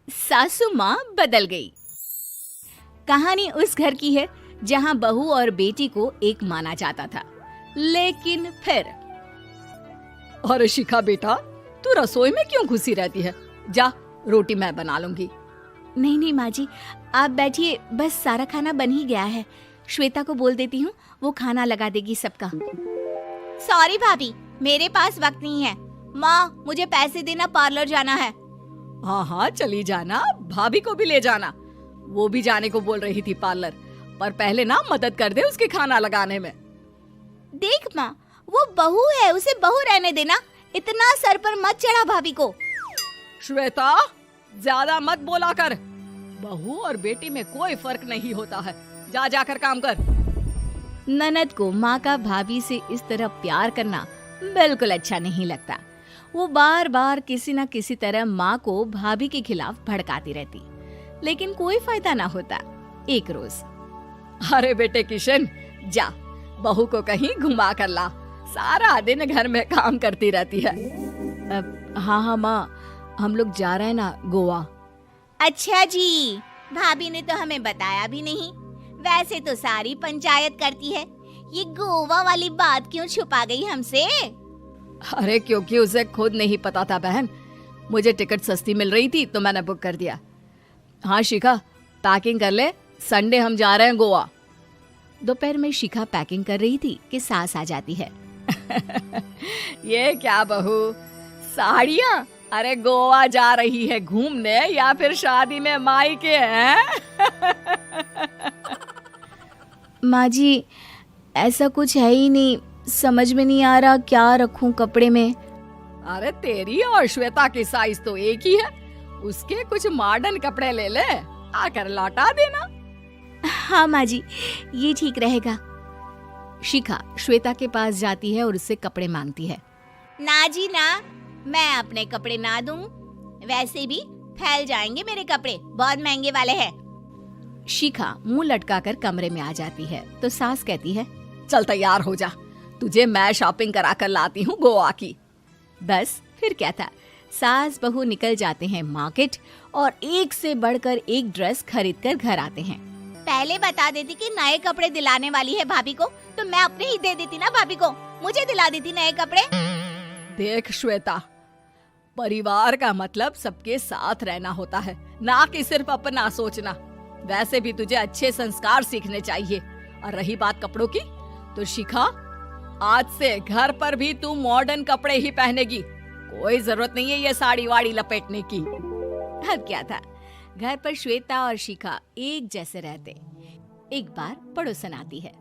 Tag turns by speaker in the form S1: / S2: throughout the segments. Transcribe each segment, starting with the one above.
S1: सासू माँ बदल गई। कहानी उस घर की है जहाँ बहू और बेटी को एक माना जाता था, लेकिन फिर
S2: अरे शिखा बेटा, तू रसोई में क्यों घुसी रहती है? जा, रोटी मैं बना लूंगी।
S1: नहीं नहीं माँ जी, आप बैठिए, बस सारा खाना बन ही गया है। श्वेता को बोल देती हूँ, वो खाना लगा देगी सबका। सॉरी भाभी, मेरे पास वक्त नहीं है। माँ, मुझे पैसे देना, पार्लर जाना है।
S2: हाँ हाँ चली जाना, भाभी को भी ले जाना। वो भी जाने को बोल रही थी पार्लर, पर पहले ना मदद कर दे उसके खाना लगाने में।
S1: देख माँ, वो बहू है, उसे बहू रहने देना, इतना सर पर मत चढ़ा भाभी को।
S2: श्वेता, ज्यादा मत बोला कर। बहू और बेटी में कोई फर्क नहीं होता है। जा जाकर काम कर।
S1: ननद को माँ का भाभी से इस तरह प्यार करना बिल्कुल अच्छा नहीं लगता। वो बार बार किसी न किसी तरह माँ को भाभी के खिलाफ भड़काती रहती, लेकिन कोई फायदा ना होता। एक रोज,
S2: अरे बेटे किशन, जा बहू को कहीं घुमा कर ला, सारा दिन घर में काम करती रहती है।
S1: हाँ हाँ माँ, हम लोग जा रहे हैं ना गोवा। अच्छा जी, भाभी ने तो हमें बताया भी नहीं। वैसे तो सारी पंचायत करती है, ये गोवा वाली बात क्यों छुपा गई हमसे?
S2: अरे क्योंकि उसे खुद नहीं पता था बहन। मुझे टिकट सस्ती मिल रही थी तो मैंने बुक कर दिया। हाँ शिखा, पैकिंग कर ले, संडे हम जा रहे हैं गोवा।
S1: दोपहर में शिखा पैकिंग कर रही थी कि सास आ जाती है।
S2: ये क्या बहू, साड़ियाँ? अरे गोवा जा रही है घूमने या फिर शादी में मायके हैं?
S1: माँ जी, ऐसा कुछ है ही नहीं, समझ में नहीं आ रहा क्या रखूं कपड़े में।
S2: अरे तेरी और श्वेता की साइज तो एक ही है, उसके कुछ मॉडर्न कपड़े ले ले, आकर लौटा देना।
S1: हाँ माँ जी, ये ठीक रहेगा। शिखा श्वेता के पास जाती है और उससे कपड़े मांगती है। ना जी ना, मैं अपने कपड़े ना दूं, वैसे भी फैल जाएंगे मेरे कपड़े, बहुत महंगे वाले हैं। शिखा मुंह लटकाकर कमरे में आ जाती है तो सास कहती है,
S2: चल तैयार हो जा, तुझे मैं शॉपिंग करा कर लाती हूँ गोवा की।
S1: बस फिर क्या था, सास बहू निकल जाते हैं मार्केट और एक से बढ़कर एक ड्रेस खरीद कर घर आते हैं। पहले बता देती कि नए कपड़े दिलाने वाली है भाभी को, तो मैं अपने ही दे देती ना भाभी को, मुझे दिला देती नए कपड़े।
S2: देख श्वेता, परिवार का मतलब सबके साथ रहना होता है, ना कि सिर्फ अपना सोचना। वैसे भी तुझे अच्छे संस्कार सीखने चाहिए। और रही बात कपड़ों की, तो शिखा, आज से घर पर भी तू मॉडर्न कपड़े ही पहनेगी। कोई जरूरत नहीं है ये साड़ी वाड़ी लपेटने की।
S1: अब क्या था, घर पर श्वेता और शिखा एक जैसे रहते। एक बार पड़ोसन आती है।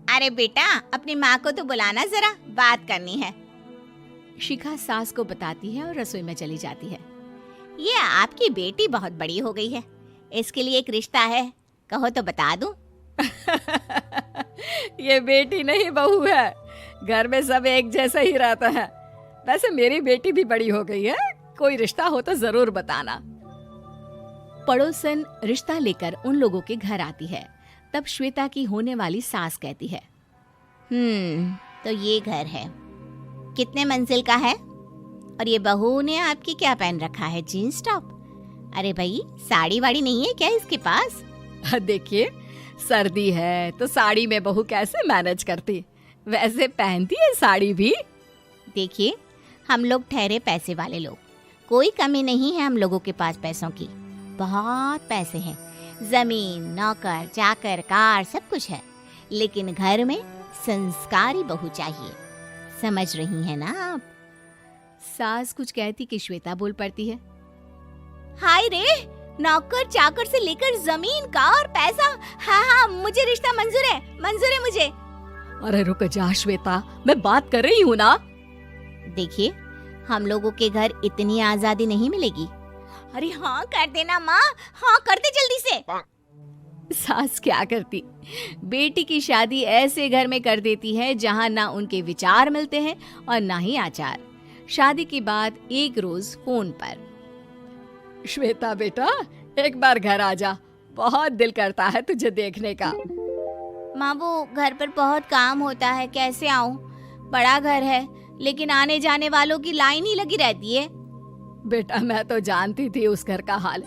S1: अरे बेटा, अपनी माँ को तो बुलाना जरा, बात करनी है। शिखा सास को बताती है और रसोई में चली जाती है। ये आपकी बेटी बहुत बड़ी हो गई है, इसके लिए एक रिश्ता है, कहो तो बता दूं।
S2: ये बेटी नहीं बहू है, घर में सब एक जैसा ही रहता है। वैसे मेरी बेटी भी बड़ी हो गई है, कोई रिश्ता हो तो जरूर बताना।
S1: पड़ोसन रिश्ता लेकर उन लोगों के घर आती है। तब श्वेता की होने वाली सास कहती है, तो ये घर है, कितने मंजिल का है? और ये बहू ने आपकी क्या पहन रखा है, जीन्स टॉप? अरे भाई, साड़ी वाड़ी नहीं है क्या इसके पास?
S2: देखिए, सर्दी है तो साड़ी में बहू कैसे मैनेज करती, वैसे पहनती है साड़ी भी।
S1: देखिए, हम लोग ठहरे पैसे वाले लोग, कोई कमी नहीं है हम लोगों के पास पैसों की, बहुत पैसे हैं, जमीन, नौकर चाकर, कार, सब कुछ है, लेकिन घर में संस्कारी बहू चाहिए। समझ रही हैं ना आप? सास कुछ कहती कि श्वेता बोल पड़ती है, हाय रे, नौकर चाकर से लेकर जमीन, कार, पैसा, हाँ हाँ, मुझे रिश्ता मंजूर है, मंजूर है मुझे।
S2: अरे रुक जा श्वेता, मैं बात कर रही हूँ ना।
S1: देखिए, हम लोगों के घर इतनी आजादी नहीं मिलेगी। अरे हाँ कर देना माँ, हाँ कर दे जल्दी से। सास क्या करती, बेटी की शादी ऐसे घर में कर देती है जहाँ ना उनके विचार मिलते हैं और ना ही आचार। शादी के बाद एक रोज फोन पर,
S2: श्वेता बेटा, एक बार घर आ जा, बहुत दिल करता है तुझे देखने का।
S1: माँ, वो घर पर बहुत काम होता है, कैसे आऊँ? बड़ा घर है, लेकिन आने जाने वालों की लाइन ही लगी रहती है।
S2: बेटा मैं तो जानती थी उस घर का हाल,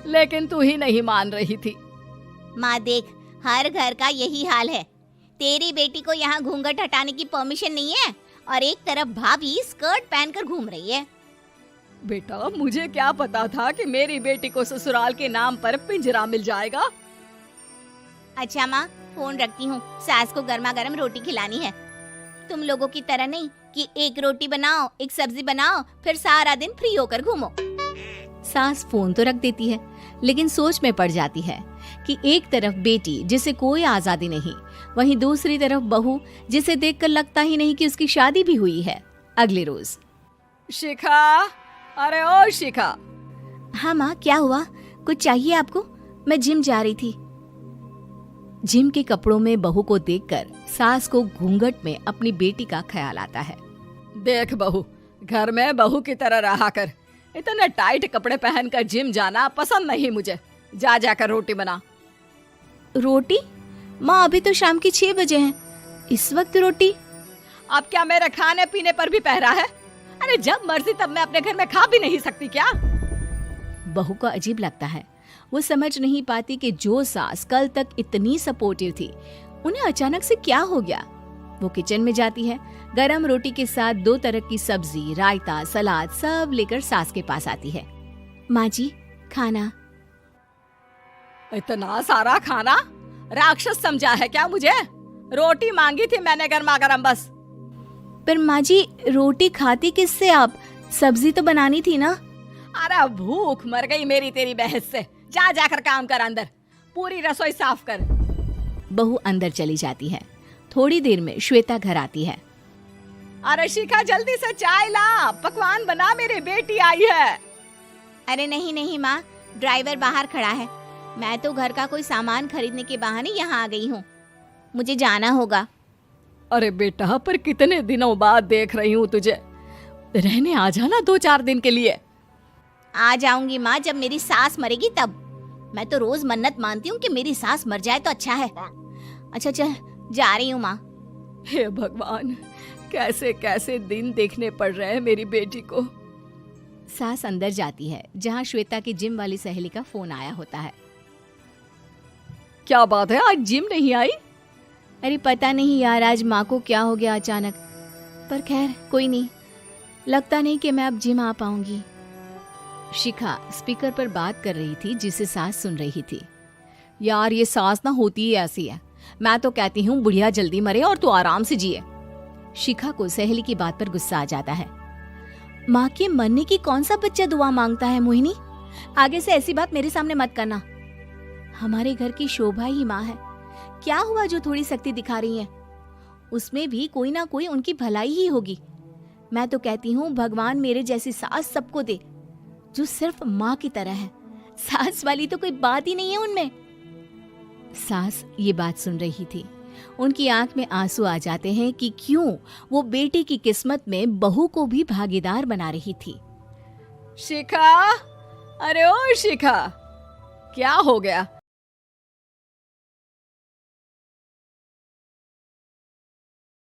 S2: लेकिन तू ही नहीं मान रही थी।
S1: माँ देख, हर घर का यही हाल है। तेरी बेटी को यहाँ घूंघट हटाने की परमिशन नहीं है और एक तरफ भाभी स्कर्ट पहनकर घूम रही है।
S2: बेटा मुझे क्या पता था कि मेरी बेटी को ससुराल के नाम पर पिंजरा मिल जाएगा।
S1: अच्छा माँ, फोन रखती हूँ, सास को गर्मा गर्म रोटी खिलानी है। तुम लोगों की तरह नहीं कि एक रोटी बनाओ, एक सब्जी बनाओ, फिर सारा दिन फ्री होकर घूमो। सास फोन तो रख देती है, लेकिन सोच में पड़ जाती है कि एक तरफ बेटी जिसे कोई आजादी नहीं, वहीं दूसरी तरफ बहू जिसे देखकर लगता ही नहीं कि उसकी शादी भी हुई है। अगले रोज।
S2: शिखा, अरे ओ शिखा।
S1: हाँ माँ, क्या हुआ? कुछ चाहिए आपको? मैं जिम जा रही थी। जिम के कपड़ों में बहू को देखकर सास को घूंघट में अपनी बेटी का ख्याल आता है।
S2: देख बहू, घर में बहू की तरह रहा कर। इतने टाइट कपड़े पहनकर जिम जाना पसंद नहीं मुझे। जा जाकर रोटी बना।
S1: रोटी? माँ अभी तो शाम के 6 बजे हैं, इस वक्त रोटी?
S2: अब क्या मेरे खाने पीने पर भी पहरा है? अरे जब मर्जी तब मैं अपने घर में खा भी नहीं सकती क्या?
S1: बहू को अजीब लगता है। वो समझ नहीं पाती कि जो सास कल तक इतनी सपोर्टिव थी, उन्हें अचानक से क्या हो गया। वो किचन में जाती है, गरम रोटी के साथ 2 तरह की सब्जी, रायता, सलाद सब लेकर सास के पास आती है। माँ जी, खाना।
S2: इतना सारा खाना? राक्षस समझा है क्या मुझे? रोटी मांगी थी मैंने गर्मा गर्म बस।
S1: पर माँ जी, रोटी खाती किससे आप? सब्जी तो बनानी थी ना।
S2: अरे भूख मर गई मेरी तेरी बहस से। जा जाकर काम कर, अंदर पूरी रसोई साफ कर।
S1: बहू अंदर चली जाती है। थोड़ी देर में श्वेता घर आती है।
S2: अरे शिखा जल्दी से चाय ला, पकवान बना, मेरी बेटी आई है।
S1: अरे नहीं नहीं माँ, ड्राइवर बाहर खड़ा है। मैं तो घर का कोई सामान खरीदने के बहाने यहाँ आ गई हूँ, मुझे जाना होगा।
S2: अरे बेटा, पर कितने दिनों बाद देख रही हूँ तुझे, रहने आ जाना 2-4 दिन के लिए।
S1: आ जाऊंगी माँ, जब मेरी सास मरेगी तब। मैं तो रोज मन्नत मानती हूँ कि मेरी सास मर जाए तो अच्छा है। अच्छा चल, जा रही हूँ माँ।
S2: हे भगवान, कैसे कैसे दिन देखने पड़ रहे हैं मेरी बेटी को।
S1: सास अंदर जाती है, जहाँ श्वेता की जिम वाली सहेली का फोन आया होता है।
S2: क्या बात है, आज जिम नहीं आई?
S1: अरे पता नहीं यार, आज माँ को क्या हो गया अचानक। पर खैर कोई नहीं, लगता नहीं कि मैं अब जिम आ पाऊंगी। शिखा स्पीकर पर बात कर रही थी, जिसे सास सुन रही थी।
S2: यार ये सास ना होती ही ऐसी है। मैं तो कहती हूँ बुढ़िया जल्दी मरे और तू आराम से जिए।
S1: शिखा को सहेली की बात पर गुस्सा आ जाता है। माँ के मरने की कौन सा बच्चा दुआ मांगता है मोहिनी? आगे से ऐसी बात मेरे सामने मत करना। हमारे घर की शोभा ही माँ है। क्या हुआ जो थोड़ी सख्ती दिखा रही है? उसमें भी कोई ना कोई उनकी भलाई ही होगी। मैं तो कहती हूँ भगवान मेरे जैसी सास सबको दे, जो सिर्फ माँ की तरह है। सास वाली तो कोई बात ही नहीं है उनमें। सास ये बात सुन रही थी। उनकी आंख में आंसू आ जाते हैं कि क्यों वो बेटी की किस्मत में बहू को भी भागीदार बना रही थी।
S2: शिखा, अरे ओ शिखा, क्या हो गया?